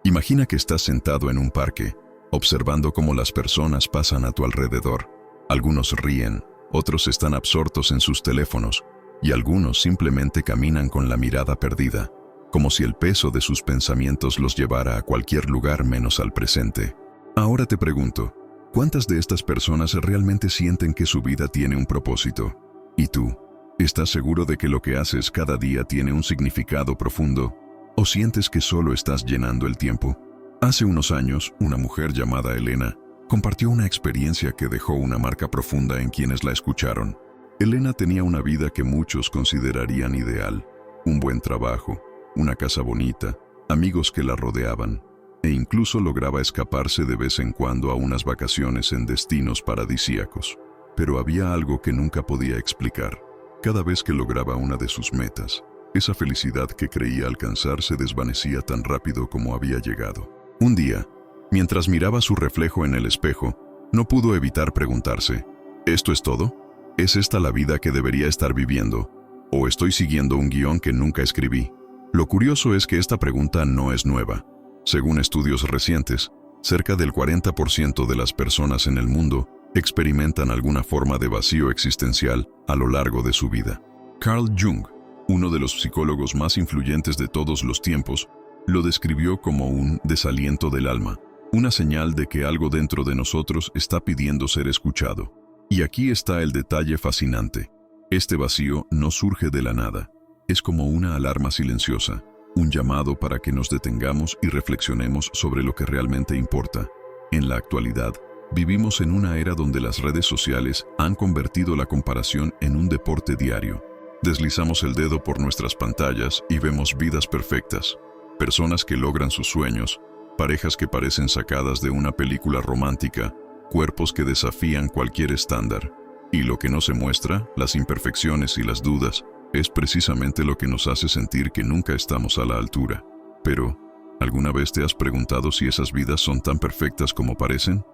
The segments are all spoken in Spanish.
Imagina que estás sentado en un parque, observando cómo las personas pasan a tu alrededor. Algunos ríen, otros están absortos en sus teléfonos, y algunos simplemente caminan con la mirada perdida, como si el peso de sus pensamientos los llevara a cualquier lugar menos al presente. Ahora te pregunto, ¿cuántas de estas personas realmente sienten que su vida tiene un propósito? ¿Y tú? ¿Estás seguro de que lo que haces cada día tiene un significado profundo? ¿O sientes que solo estás llenando el tiempo? Hace unos años, una mujer llamada Elena compartió una experiencia que dejó una marca profunda en quienes la escucharon. Elena tenía una vida que muchos considerarían ideal: un buen trabajo, una casa bonita, amigos que la rodeaban, e incluso lograba escaparse de vez en cuando a unas vacaciones en destinos paradisíacos. Pero había algo que nunca podía explicar. Cada vez que lograba una de sus metas, esa felicidad que creía alcanzar se desvanecía tan rápido como había llegado. Un día, mientras miraba su reflejo en el espejo, no pudo evitar preguntarse: ¿esto es todo? ¿Es esta la vida que debería estar viviendo? ¿O estoy siguiendo un guión que nunca escribí? Lo curioso es que esta pregunta no es nueva. Según estudios recientes, cerca del 40% de las personas en el mundo experimentan alguna forma de vacío existencial a lo largo de su vida. Carl Jung, uno de los psicólogos más influyentes de todos los tiempos, lo describió como un desaliento del alma, una señal de que algo dentro de nosotros está pidiendo ser escuchado. Y aquí está el detalle fascinante. Este vacío no surge de la nada. Es como una alarma silenciosa, un llamado para que nos detengamos y reflexionemos sobre lo que realmente importa. En la actualidad, vivimos en una era donde las redes sociales han convertido la comparación en un deporte diario. Deslizamos el dedo por nuestras pantallas y vemos vidas perfectas, personas que logran sus sueños, parejas que parecen sacadas de una película romántica, cuerpos que desafían cualquier estándar. Y lo que no se muestra, las imperfecciones y las dudas, es precisamente lo que nos hace sentir que nunca estamos a la altura. Pero, ¿alguna vez te has preguntado si esas vidas son tan perfectas como parecen?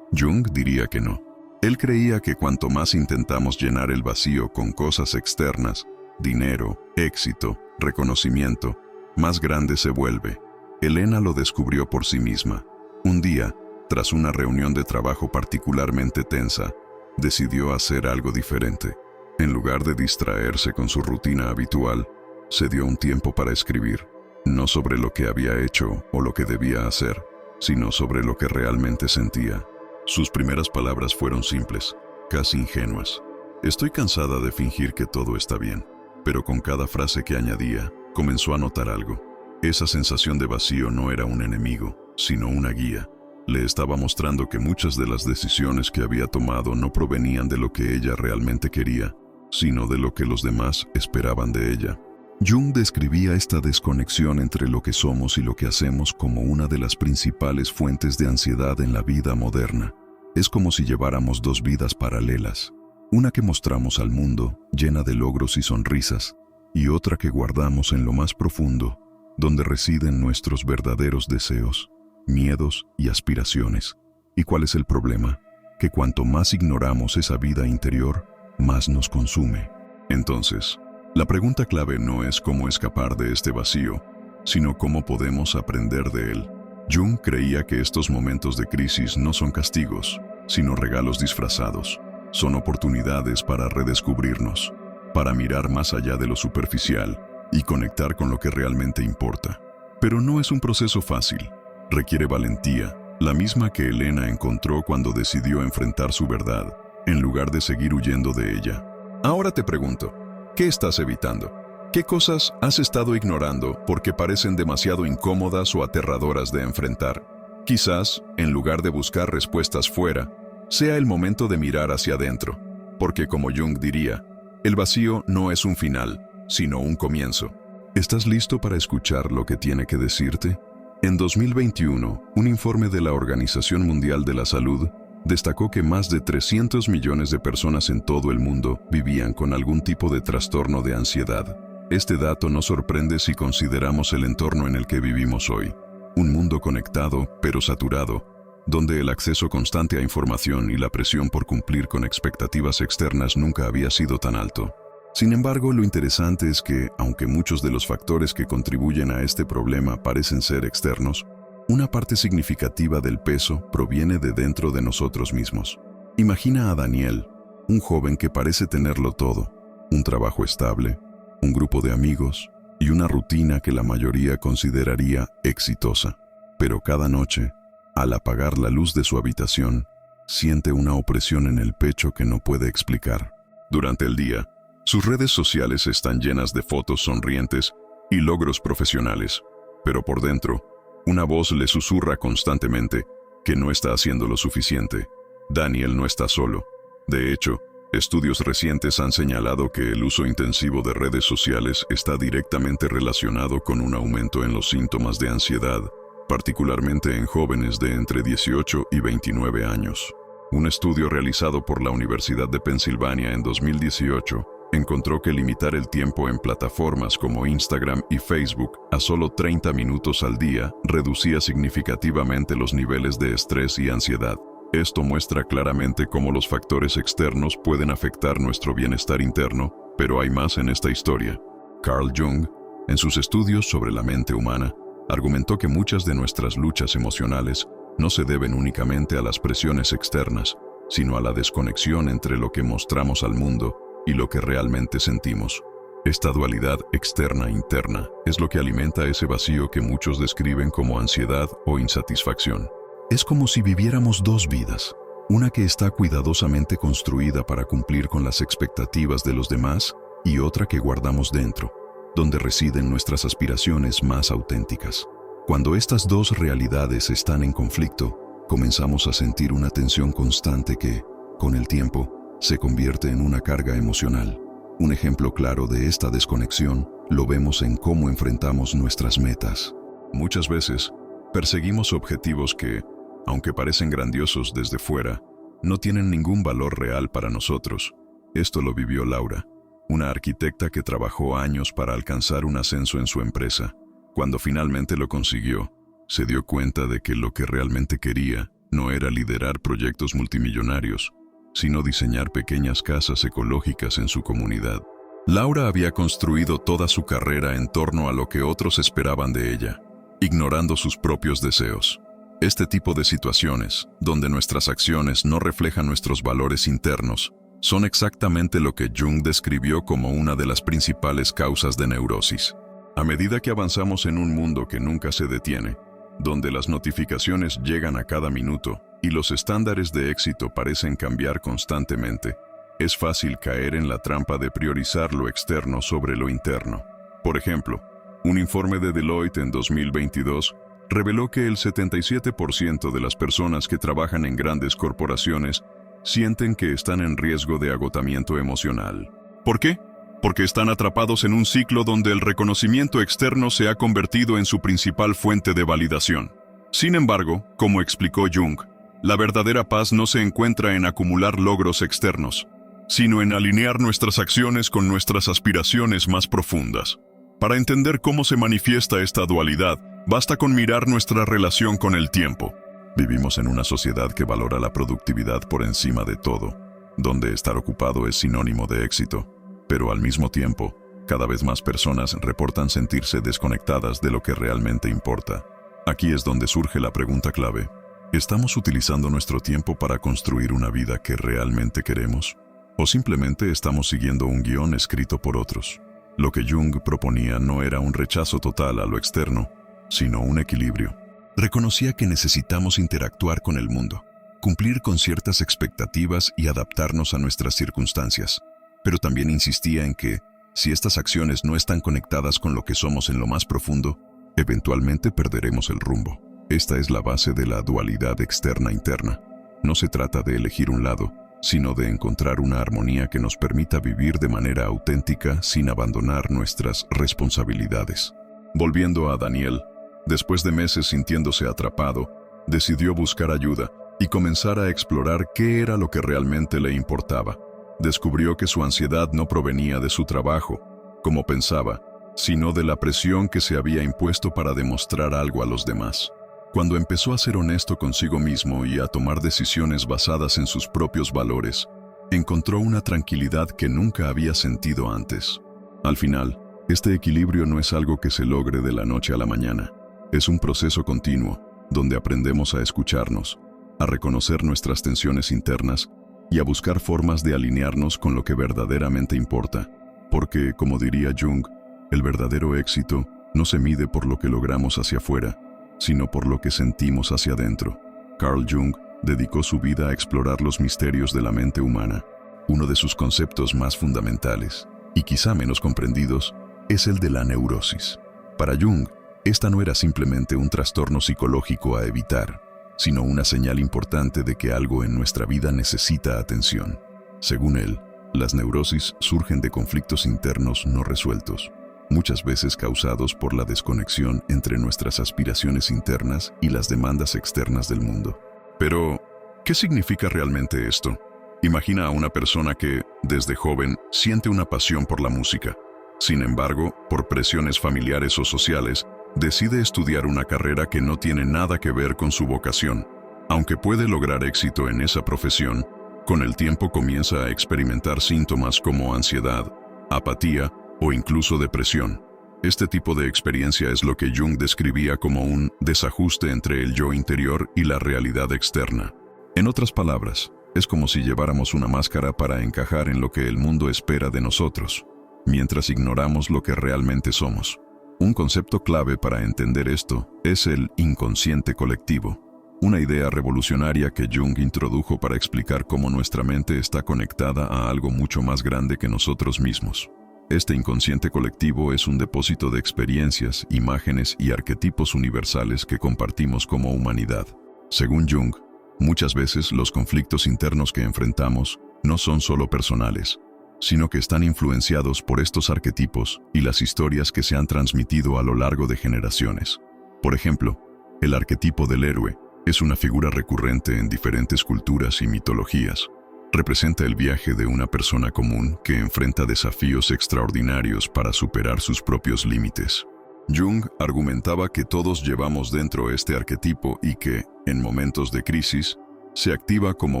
Jung diría que no. Él creía que cuanto más intentamos llenar el vacío con cosas externas, dinero, éxito, reconocimiento, más grande se vuelve. Elena lo descubrió por sí misma. Un día, tras una reunión de trabajo particularmente tensa, decidió hacer algo diferente. En lugar de distraerse con su rutina habitual, se dio un tiempo para escribir, no sobre lo que había hecho o lo que debía hacer, sino sobre lo que realmente sentía. Sus primeras palabras fueron simples, casi ingenuas. Estoy cansada de fingir que todo está bien. Pero con cada frase que añadía, comenzó a notar algo. Esa sensación de vacío no era un enemigo, sino una guía. Le estaba mostrando que muchas de las decisiones que había tomado no provenían de lo que ella realmente quería, sino de lo que los demás esperaban de ella. Jung describía esta desconexión entre lo que somos y lo que hacemos como una de las principales fuentes de ansiedad en la vida moderna. Es como si lleváramos dos vidas paralelas, una que mostramos al mundo, llena de logros y sonrisas, y otra que guardamos en lo más profundo, donde residen nuestros verdaderos deseos, miedos y aspiraciones. ¿Y cuál es el problema? Que cuanto más ignoramos esa vida interior, más nos consume. Entonces, la pregunta clave no es cómo escapar de este vacío, sino cómo podemos aprender de él. Jung creía que estos momentos de crisis no son castigos, sino regalos disfrazados. Son oportunidades para redescubrirnos, para mirar más allá de lo superficial y conectar con lo que realmente importa. Pero no es un proceso fácil. Requiere valentía, la misma que Elena encontró cuando decidió enfrentar su verdad, en lugar de seguir huyendo de ella. Ahora te pregunto, ¿qué estás evitando? ¿Qué cosas has estado ignorando porque parecen demasiado incómodas o aterradoras de enfrentar? Quizás, en lugar de buscar respuestas fuera, sea el momento de mirar hacia adentro, porque como Jung diría, el vacío no es un final, sino un comienzo. ¿Estás listo para escuchar lo que tiene que decirte? En 2021, un informe de la Organización Mundial de la Salud destacó que más de 300 millones de personas en todo el mundo vivían con algún tipo de trastorno de ansiedad. Este dato no sorprende si consideramos el entorno en el que vivimos hoy. Un mundo conectado, pero saturado, donde el acceso constante a información y la presión por cumplir con expectativas externas nunca había sido tan alto. Sin embargo, lo interesante es que, aunque muchos de los factores que contribuyen a este problema parecen ser externos, Una parte significativa del peso proviene de dentro de nosotros mismos. Imagina a Daniel, un joven que parece tenerlo todo, un trabajo estable, un grupo de amigos y una rutina que la mayoría consideraría exitosa. Pero cada noche, al apagar la luz de su habitación, siente una opresión en el pecho que no puede explicar. Durante el día, sus redes sociales están llenas de fotos sonrientes y logros profesionales, pero por dentro, una voz le susurra constantemente que no está haciendo lo suficiente. Daniel no está solo. De hecho, estudios recientes han señalado que el uso intensivo de redes sociales está directamente relacionado con un aumento en los síntomas de ansiedad, particularmente en jóvenes de entre 18 y 29 años. Un estudio realizado por la Universidad de Pensilvania en 2018 encontró que limitar el tiempo en plataformas como Instagram y Facebook a solo 30 minutos al día reducía significativamente los niveles de estrés y ansiedad. Esto muestra claramente cómo los factores externos pueden afectar nuestro bienestar interno, pero hay más en esta historia. Carl Jung, en sus estudios sobre la mente humana, argumentó que muchas de nuestras luchas emocionales no se deben únicamente a las presiones externas, sino a la desconexión entre lo que mostramos al mundo y lo que realmente sentimos. Esta dualidad externa-interna es lo que alimenta ese vacío que muchos describen como ansiedad o insatisfacción. Es como si viviéramos dos vidas, una que está cuidadosamente construida para cumplir con las expectativas de los demás y otra que guardamos dentro, donde residen nuestras aspiraciones más auténticas. Cuando estas dos realidades están en conflicto, comenzamos a sentir una tensión constante que, con el tiempo, se convierte en una carga emocional. Un ejemplo claro de esta desconexión lo vemos en cómo enfrentamos nuestras metas. Muchas veces, perseguimos objetivos que, aunque parecen grandiosos desde fuera, no tienen ningún valor real para nosotros. Esto lo vivió Laura, una arquitecta que trabajó años para alcanzar un ascenso en su empresa. Cuando finalmente lo consiguió, se dio cuenta de que lo que realmente quería no era liderar proyectos multimillonarios, sino diseñar pequeñas casas ecológicas en su comunidad. Laura había construido toda su carrera en torno a lo que otros esperaban de ella, ignorando sus propios deseos. Este tipo de situaciones, donde nuestras acciones no reflejan nuestros valores internos, son exactamente lo que Jung describió como una de las principales causas de neurosis. A medida que avanzamos en un mundo que nunca se detiene, donde las notificaciones llegan a cada minuto y los estándares de éxito parecen cambiar constantemente, es fácil caer en la trampa de priorizar lo externo sobre lo interno. Por ejemplo, un informe de Deloitte en 2022 reveló que el 77% de las personas que trabajan en grandes corporaciones sienten que están en riesgo de agotamiento emocional. ¿Por qué? Porque están atrapados en un ciclo donde el reconocimiento externo se ha convertido en su principal fuente de validación. Sin embargo, como explicó Jung, la verdadera paz no se encuentra en acumular logros externos, sino en alinear nuestras acciones con nuestras aspiraciones más profundas. Para entender cómo se manifiesta esta dualidad, basta con mirar nuestra relación con el tiempo. Vivimos en una sociedad que valora la productividad por encima de todo, donde estar ocupado es sinónimo de éxito. Pero al mismo tiempo, cada vez más personas reportan sentirse desconectadas de lo que realmente importa. Aquí es donde surge la pregunta clave. ¿Estamos utilizando nuestro tiempo para construir una vida que realmente queremos? ¿O simplemente estamos siguiendo un guión escrito por otros? Lo que Jung proponía no era un rechazo total a lo externo, sino un equilibrio. Reconocía que necesitamos interactuar con el mundo, cumplir con ciertas expectativas y adaptarnos a nuestras circunstancias. Pero también insistía en que, si estas acciones no están conectadas con lo que somos en lo más profundo, eventualmente perderemos el rumbo. Esta es la base de la dualidad externa-interna. No se trata de elegir un lado, sino de encontrar una armonía que nos permita vivir de manera auténtica sin abandonar nuestras responsabilidades. Volviendo a Daniel, después de meses sintiéndose atrapado, decidió buscar ayuda y comenzar a explorar qué era lo que realmente le importaba. Descubrió que su ansiedad no provenía de su trabajo, como pensaba, sino de la presión que se había impuesto para demostrar algo a los demás. Cuando empezó a ser honesto consigo mismo y a tomar decisiones basadas en sus propios valores, encontró una tranquilidad que nunca había sentido antes. Al final, este equilibrio no es algo que se logre de la noche a la mañana. Es un proceso continuo, donde aprendemos a escucharnos, a reconocer nuestras tensiones internas y a buscar formas de alinearnos con lo que verdaderamente importa. Porque, como diría Jung, el verdadero éxito no se mide por lo que logramos hacia afuera, sino por lo que sentimos hacia adentro. Carl Jung dedicó su vida a explorar los misterios de la mente humana. Uno de sus conceptos más fundamentales, y quizá menos comprendidos, es el de la neurosis. Para Jung, esta no era simplemente un trastorno psicológico a evitar, sino una señal importante de que algo en nuestra vida necesita atención. Según él, las neurosis surgen de conflictos internos no resueltos, muchas veces causados por la desconexión entre nuestras aspiraciones internas y las demandas externas del mundo. Pero, ¿qué significa realmente esto? Imagina a una persona que, desde joven, siente una pasión por la música. Sin embargo, por presiones familiares o sociales, decide estudiar una carrera que no tiene nada que ver con su vocación. Aunque puede lograr éxito en esa profesión, con el tiempo comienza a experimentar síntomas como ansiedad, apatía o incluso depresión. Este tipo de experiencia es lo que Jung describía como un desajuste entre el yo interior y la realidad externa. En otras palabras, es como si lleváramos una máscara para encajar en lo que el mundo espera de nosotros, mientras ignoramos lo que realmente somos. Un concepto clave para entender esto es el inconsciente colectivo, una idea revolucionaria que Jung introdujo para explicar cómo nuestra mente está conectada a algo mucho más grande que nosotros mismos. Este inconsciente colectivo es un depósito de experiencias, imágenes y arquetipos universales que compartimos como humanidad. Según Jung, muchas veces los conflictos internos que enfrentamos no son solo personales, sino que están influenciados por estos arquetipos y las historias que se han transmitido a lo largo de generaciones. Por ejemplo, el arquetipo del héroe es una figura recurrente en diferentes culturas y mitologías. Representa el viaje de una persona común que enfrenta desafíos extraordinarios para superar sus propios límites. Jung argumentaba que todos llevamos dentro este arquetipo y que, en momentos de crisis, se activa como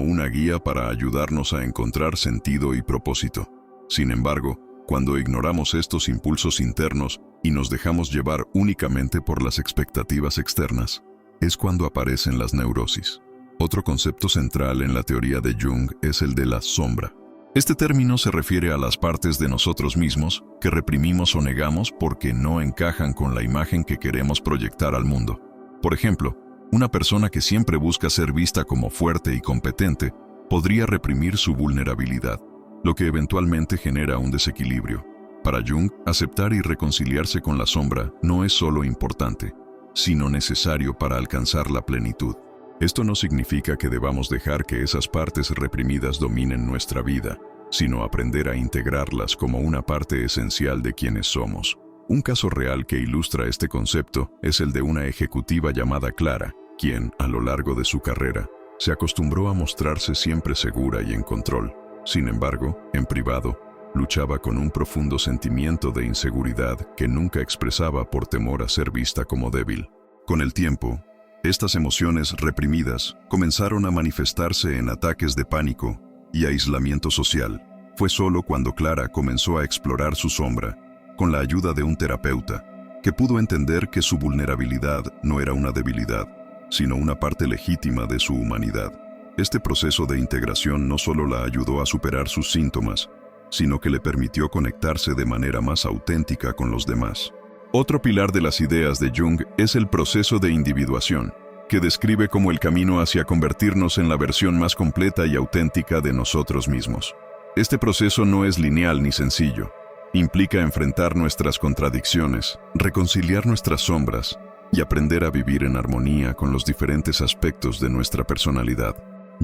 una guía para ayudarnos a encontrar sentido y propósito. Sin embargo, cuando ignoramos estos impulsos internos y nos dejamos llevar únicamente por las expectativas externas, es cuando aparecen las neurosis. Otro concepto central en la teoría de Jung es el de la sombra. Este término se refiere a las partes de nosotros mismos que reprimimos o negamos porque no encajan con la imagen que queremos proyectar al mundo. Por ejemplo, una persona que siempre busca ser vista como fuerte y competente podría reprimir su vulnerabilidad, lo que eventualmente genera un desequilibrio. Para Jung, aceptar y reconciliarse con la sombra no es solo importante, sino necesario para alcanzar la plenitud. Esto no significa que debamos dejar que esas partes reprimidas dominen nuestra vida, sino aprender a integrarlas como una parte esencial de quienes somos. Un caso real que ilustra este concepto es el de una ejecutiva llamada Clara, quien, a lo largo de su carrera, se acostumbró a mostrarse siempre segura y en control. Sin embargo, en privado, luchaba con un profundo sentimiento de inseguridad que nunca expresaba por temor a ser vista como débil. Con el tiempo, estas emociones reprimidas comenzaron a manifestarse en ataques de pánico y aislamiento social. Fue solo cuando Clara comenzó a explorar su sombra, con la ayuda de un terapeuta, que pudo entender que su vulnerabilidad no era una debilidad, sino una parte legítima de su humanidad. Este proceso de integración no solo la ayudó a superar sus síntomas, sino que le permitió conectarse de manera más auténtica con los demás. Otro pilar de las ideas de Jung es el proceso de individuación, que describe como el camino hacia convertirnos en la versión más completa y auténtica de nosotros mismos. Este proceso no es lineal ni sencillo. Implica enfrentar nuestras contradicciones, reconciliar nuestras sombras y aprender a vivir en armonía con los diferentes aspectos de nuestra personalidad.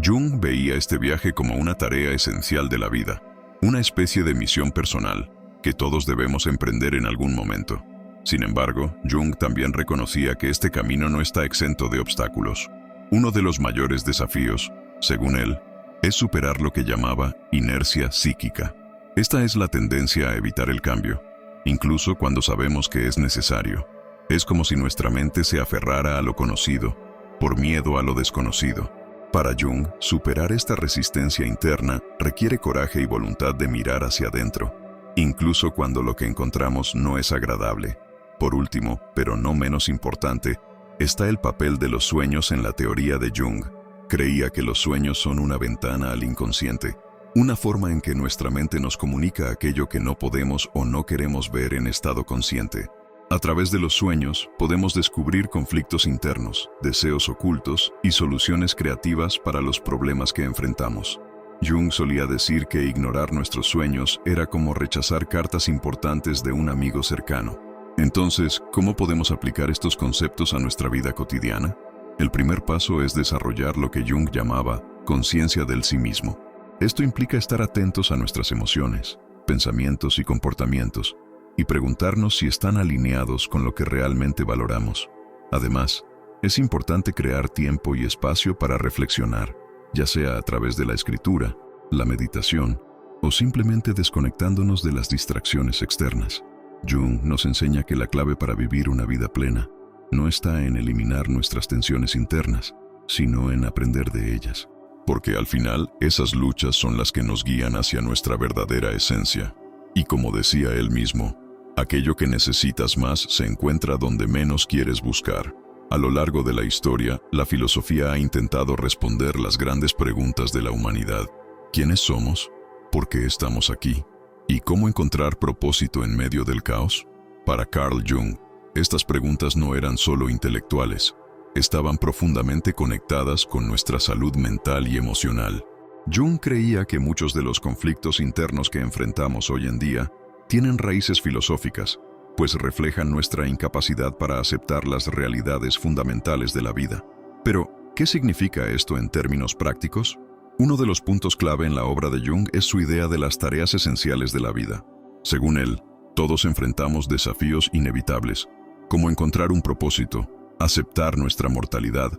Jung veía este viaje como una tarea esencial de la vida, una especie de misión personal que todos debemos emprender en algún momento. Sin embargo, Jung también reconocía que este camino no está exento de obstáculos. Uno de los mayores desafíos, según él, es superar lo que llamaba inercia psíquica. Esta es la tendencia a evitar el cambio, incluso cuando sabemos que es necesario. Es como si nuestra mente se aferrara a lo conocido, por miedo a lo desconocido. Para Jung, superar esta resistencia interna requiere coraje y voluntad de mirar hacia adentro, incluso cuando lo que encontramos no es agradable. Por último, pero no menos importante, está el papel de los sueños en la teoría de Jung. Creía que los sueños son una ventana al inconsciente, una forma en que nuestra mente nos comunica aquello que no podemos o no queremos ver en estado consciente. A través de los sueños podemos descubrir conflictos internos, deseos ocultos y soluciones creativas para los problemas que enfrentamos. Jung solía decir que ignorar nuestros sueños era como rechazar cartas importantes de un amigo cercano. Entonces, ¿cómo podemos aplicar estos conceptos a nuestra vida cotidiana? El primer paso es desarrollar lo que Jung llamaba conciencia del sí mismo. Esto implica estar atentos a nuestras emociones, pensamientos y comportamientos, y preguntarnos si están alineados con lo que realmente valoramos. Además, es importante crear tiempo y espacio para reflexionar, ya sea a través de la escritura, la meditación o simplemente desconectándonos de las distracciones externas. Jung nos enseña que la clave para vivir una vida plena no está en eliminar nuestras tensiones internas, sino en aprender de ellas. Porque al final, esas luchas son las que nos guían hacia nuestra verdadera esencia. Y como decía él mismo, aquello que necesitas más se encuentra donde menos quieres buscar. A lo largo de la historia, la filosofía ha intentado responder las grandes preguntas de la humanidad. ¿Quiénes somos? ¿Por qué estamos aquí? ¿Y cómo encontrar propósito en medio del caos? Para Carl Jung, estas preguntas no eran solo intelectuales, estaban profundamente conectadas con nuestra salud mental y emocional. Jung creía que muchos de los conflictos internos que enfrentamos hoy en día tienen raíces filosóficas, pues reflejan nuestra incapacidad para aceptar las realidades fundamentales de la vida. Pero, ¿qué significa esto en términos prácticos? Uno de los puntos clave en la obra de Jung es su idea de las tareas esenciales de la vida. Según él, todos enfrentamos desafíos inevitables, como encontrar un propósito, aceptar nuestra mortalidad,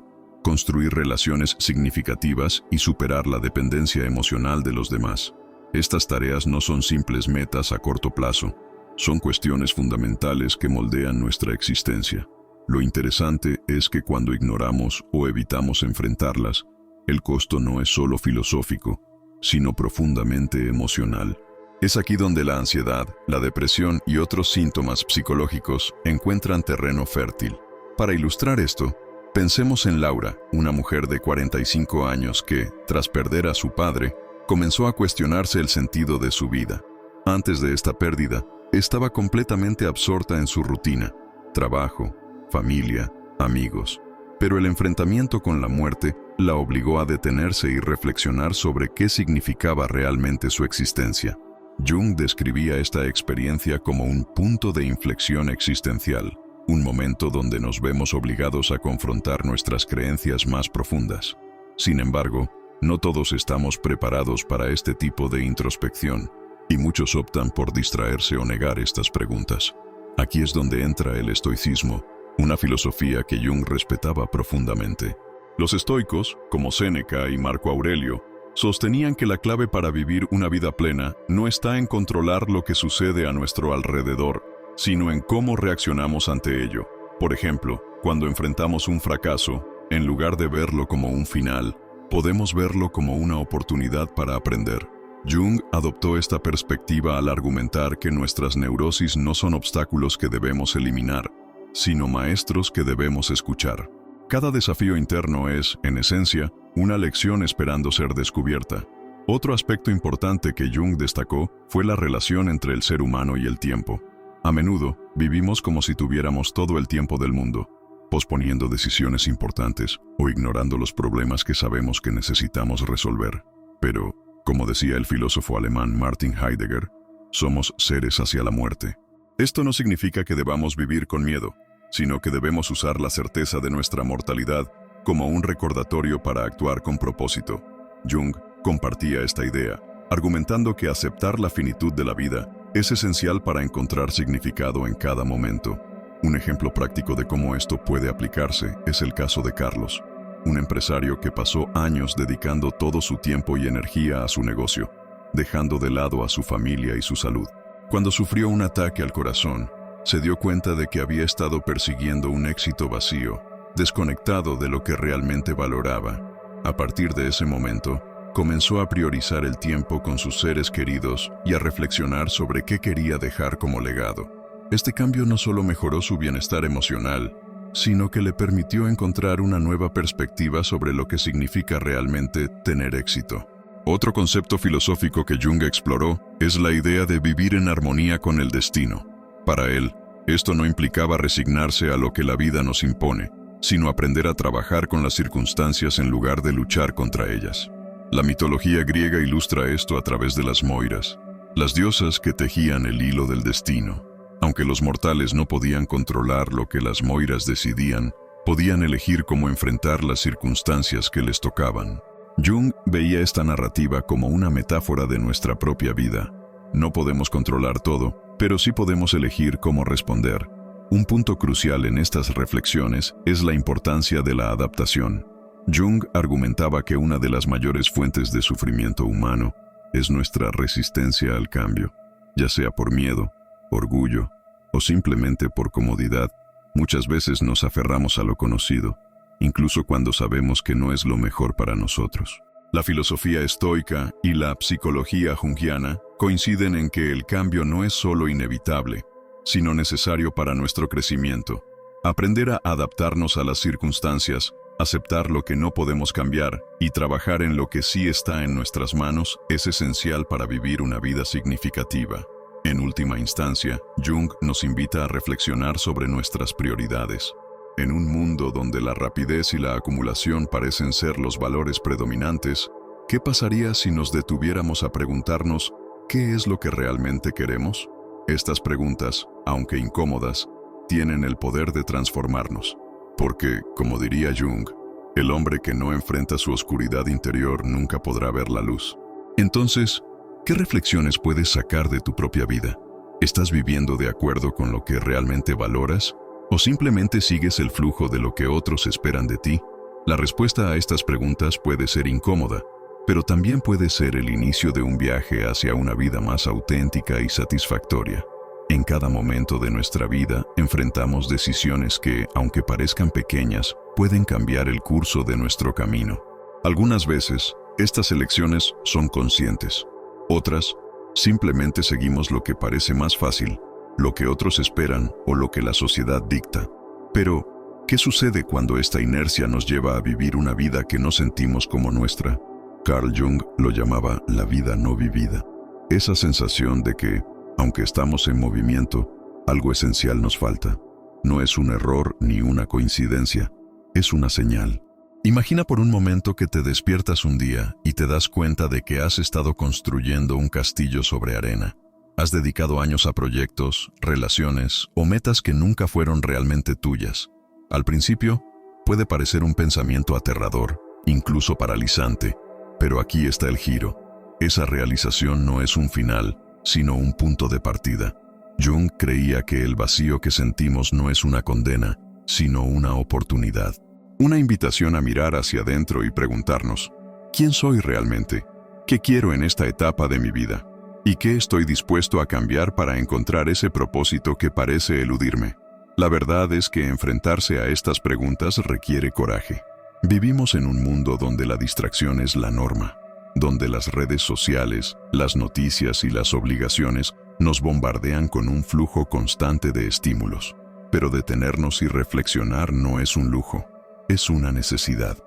construir relaciones significativas y superar la dependencia emocional de los demás. Estas tareas no son simples metas a corto plazo, son cuestiones fundamentales que moldean nuestra existencia. Lo interesante es que cuando ignoramos o evitamos enfrentarlas, el costo no es solo filosófico, sino profundamente emocional. Es aquí donde la ansiedad, la depresión y otros síntomas psicológicos encuentran terreno fértil. Para ilustrar esto, pensemos en Laura, una mujer de 45 años que, tras perder a su padre, comenzó a cuestionarse el sentido de su vida. Antes de esta pérdida, estaba completamente absorta en su rutina, trabajo, familia, amigos. Pero el enfrentamiento con la muerte la obligó a detenerse y reflexionar sobre qué significaba realmente su existencia. Jung describía esta experiencia como un punto de inflexión existencial, un momento donde nos vemos obligados a confrontar nuestras creencias más profundas. Sin embargo, no todos estamos preparados para este tipo de introspección, y muchos optan por distraerse o negar estas preguntas. Aquí es donde entra el estoicismo, una filosofía que Jung respetaba profundamente. Los estoicos, como Séneca y Marco Aurelio, sostenían que la clave para vivir una vida plena no está en controlar lo que sucede a nuestro alrededor, sino en cómo reaccionamos ante ello. Por ejemplo, cuando enfrentamos un fracaso, en lugar de verlo como un final, podemos verlo como una oportunidad para aprender. Jung adoptó esta perspectiva al argumentar que nuestras neurosis no son obstáculos que debemos eliminar, sino maestros que debemos escuchar. Cada desafío interno es, en esencia, una lección esperando ser descubierta. Otro aspecto importante que Jung destacó fue la relación entre el ser humano y el tiempo. A menudo, vivimos como si tuviéramos todo el tiempo del mundo, posponiendo decisiones importantes o ignorando los problemas que sabemos que necesitamos resolver. Pero, como decía el filósofo alemán Martin Heidegger, somos seres hacia la muerte. Esto no significa que debamos vivir con miedo, sino que debemos usar la certeza de nuestra mortalidad como un recordatorio para actuar con propósito. Jung compartía esta idea, argumentando que aceptar la finitud de la vida es esencial para encontrar significado en cada momento. Un ejemplo práctico de cómo esto puede aplicarse es el caso de Carlos, un empresario que pasó años dedicando todo su tiempo y energía a su negocio, dejando de lado a su familia y su salud. Cuando sufrió un ataque al corazón, se dio cuenta de que había estado persiguiendo un éxito vacío, desconectado de lo que realmente valoraba. A partir de ese momento, comenzó a priorizar el tiempo con sus seres queridos y a reflexionar sobre qué quería dejar como legado. Este cambio no solo mejoró su bienestar emocional, sino que le permitió encontrar una nueva perspectiva sobre lo que significa realmente tener éxito. Otro concepto filosófico que Jung exploró es la idea de vivir en armonía con el destino. Para él, esto no implicaba resignarse a lo que la vida nos impone, sino aprender a trabajar con las circunstancias en lugar de luchar contra ellas. La mitología griega ilustra esto a través de las moiras, las diosas que tejían el hilo del destino. Aunque los mortales no podían controlar lo que las moiras decidían, podían elegir cómo enfrentar las circunstancias que les tocaban. Jung veía esta narrativa como una metáfora de nuestra propia vida. No podemos controlar todo, pero sí podemos elegir cómo responder. Un punto crucial en estas reflexiones es la importancia de la adaptación. Jung argumentaba que una de las mayores fuentes de sufrimiento humano es nuestra resistencia al cambio, ya sea por miedo, orgullo o simplemente por comodidad. Muchas veces nos aferramos a lo conocido, incluso cuando sabemos que no es lo mejor para nosotros. La filosofía estoica y la psicología junguiana coinciden en que el cambio no es solo inevitable, sino necesario para nuestro crecimiento. Aprender a adaptarnos a las circunstancias, aceptar lo que no podemos cambiar y trabajar en lo que sí está en nuestras manos es esencial para vivir una vida significativa. En última instancia, Jung nos invita a reflexionar sobre nuestras prioridades. En un mundo donde la rapidez y la acumulación parecen ser los valores predominantes, ¿qué pasaría si nos detuviéramos a preguntarnos qué es lo que realmente queremos? Estas preguntas, aunque incómodas, tienen el poder de transformarnos. Porque, como diría Jung, el hombre que no enfrenta su oscuridad interior nunca podrá ver la luz. Entonces, ¿qué reflexiones puedes sacar de tu propia vida? ¿Estás viviendo de acuerdo con lo que realmente valoras? ¿O simplemente sigues el flujo de lo que otros esperan de ti? La respuesta a estas preguntas puede ser incómoda, pero también puede ser el inicio de un viaje hacia una vida más auténtica y satisfactoria. En cada momento de nuestra vida enfrentamos decisiones que, aunque parezcan pequeñas, pueden cambiar el curso de nuestro camino. Algunas veces, estas elecciones son conscientes. Otras, simplemente seguimos lo que parece más fácil, lo que otros esperan o lo que la sociedad dicta. Pero, ¿qué sucede cuando esta inercia nos lleva a vivir una vida que no sentimos como nuestra? Carl Jung lo llamaba la vida no vivida. Esa sensación de que, aunque estamos en movimiento, algo esencial nos falta. No es un error ni una coincidencia, es una señal. Imagina por un momento que te despiertas un día y te das cuenta de que has estado construyendo un castillo sobre arena. Has dedicado años a proyectos, relaciones o metas que nunca fueron realmente tuyas. Al principio, puede parecer un pensamiento aterrador, incluso paralizante, pero aquí está el giro. Esa realización no es un final, sino un punto de partida. Jung creía que el vacío que sentimos no es una condena, sino una oportunidad. Una invitación a mirar hacia adentro y preguntarnos, ¿quién soy realmente? ¿Qué quiero en esta etapa de mi vida? ¿Y qué estoy dispuesto a cambiar para encontrar ese propósito que parece eludirme? La verdad es que enfrentarse a estas preguntas requiere coraje. Vivimos en un mundo donde la distracción es la norma, donde las redes sociales, las noticias y las obligaciones nos bombardean con un flujo constante de estímulos. Pero detenernos y reflexionar no es un lujo, es una necesidad.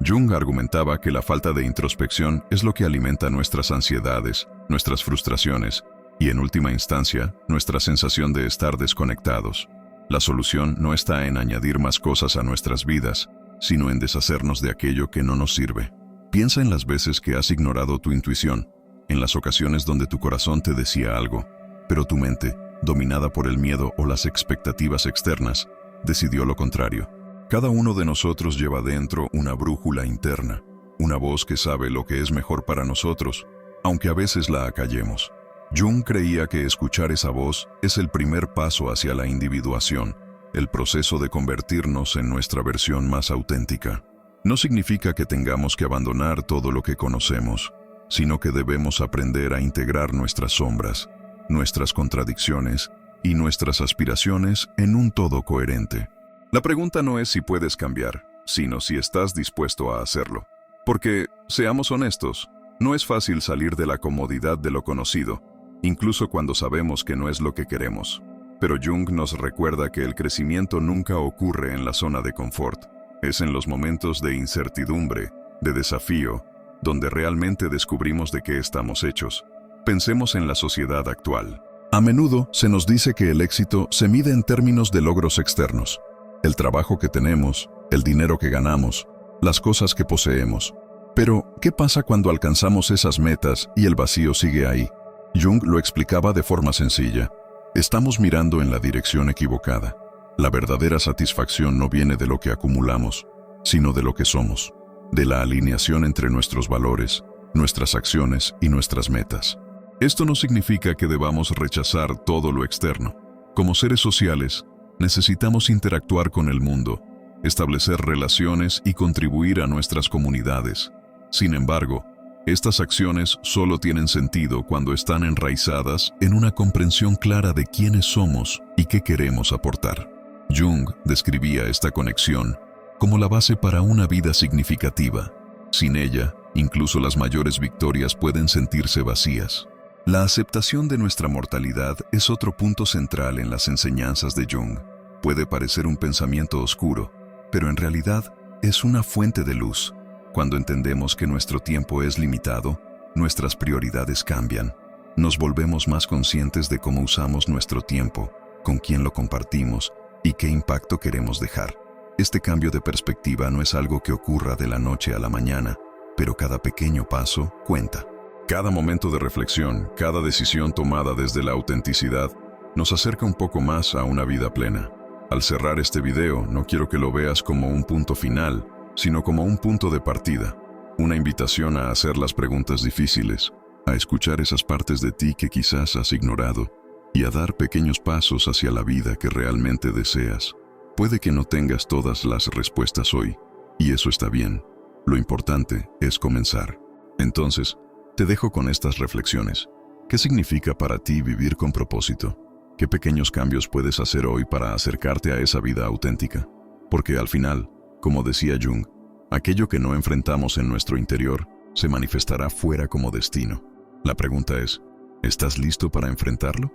Jung argumentaba que la falta de introspección es lo que alimenta nuestras ansiedades, nuestras frustraciones y, en última instancia, nuestra sensación de estar desconectados. La solución no está en añadir más cosas a nuestras vidas, sino en deshacernos de aquello que no nos sirve. Piensa en las veces que has ignorado tu intuición, en las ocasiones donde tu corazón te decía algo, pero tu mente, dominada por el miedo o las expectativas externas, decidió lo contrario. Cada uno de nosotros lleva dentro una brújula interna, una voz que sabe lo que es mejor para nosotros, aunque a veces la acallemos. Jung creía que escuchar esa voz es el primer paso hacia la individuación, el proceso de convertirnos en nuestra versión más auténtica. No significa que tengamos que abandonar todo lo que conocemos, sino que debemos aprender a integrar nuestras sombras, nuestras contradicciones y nuestras aspiraciones en un todo coherente. La pregunta no es si puedes cambiar, sino si estás dispuesto a hacerlo. Porque, seamos honestos, no es fácil salir de la comodidad de lo conocido, incluso cuando sabemos que no es lo que queremos. Pero Jung nos recuerda que el crecimiento nunca ocurre en la zona de confort. Es en los momentos de incertidumbre, de desafío, donde realmente descubrimos de qué estamos hechos. Pensemos en la sociedad actual. A menudo se nos dice que el éxito se mide en términos de logros externos. El trabajo que tenemos, el dinero que ganamos, las cosas que poseemos. Pero, ¿qué pasa cuando alcanzamos esas metas y el vacío sigue ahí? Jung lo explicaba de forma sencilla. Estamos mirando en la dirección equivocada. La verdadera satisfacción no viene de lo que acumulamos, sino de lo que somos, de la alineación entre nuestros valores, nuestras acciones y nuestras metas. Esto no significa que debamos rechazar todo lo externo. Como seres sociales, necesitamos interactuar con el mundo, establecer relaciones y contribuir a nuestras comunidades. Sin embargo, estas acciones solo tienen sentido cuando están enraizadas en una comprensión clara de quiénes somos y qué queremos aportar. Jung describía esta conexión como la base para una vida significativa. Sin ella, incluso las mayores victorias pueden sentirse vacías. La aceptación de nuestra mortalidad es otro punto central en las enseñanzas de Jung. Puede parecer un pensamiento oscuro, pero en realidad es una fuente de luz. Cuando entendemos que nuestro tiempo es limitado, nuestras prioridades cambian. Nos volvemos más conscientes de cómo usamos nuestro tiempo, con quién lo compartimos y qué impacto queremos dejar. Este cambio de perspectiva no es algo que ocurra de la noche a la mañana, pero cada pequeño paso cuenta. Cada momento de reflexión, cada decisión tomada desde la autenticidad, nos acerca un poco más a una vida plena. Al cerrar este video, no quiero que lo veas como un punto final, sino como un punto de partida, una invitación a hacer las preguntas difíciles, a escuchar esas partes de ti que quizás has ignorado y a dar pequeños pasos hacia la vida que realmente deseas. Puede que no tengas todas las respuestas hoy, y eso está bien. Lo importante es comenzar. Entonces, te dejo con estas reflexiones. ¿Qué significa para ti vivir con propósito? ¿Qué pequeños cambios puedes hacer hoy para acercarte a esa vida auténtica? Porque al final, como decía Jung, aquello que no enfrentamos en nuestro interior se manifestará fuera como destino. La pregunta es, ¿estás listo para enfrentarlo?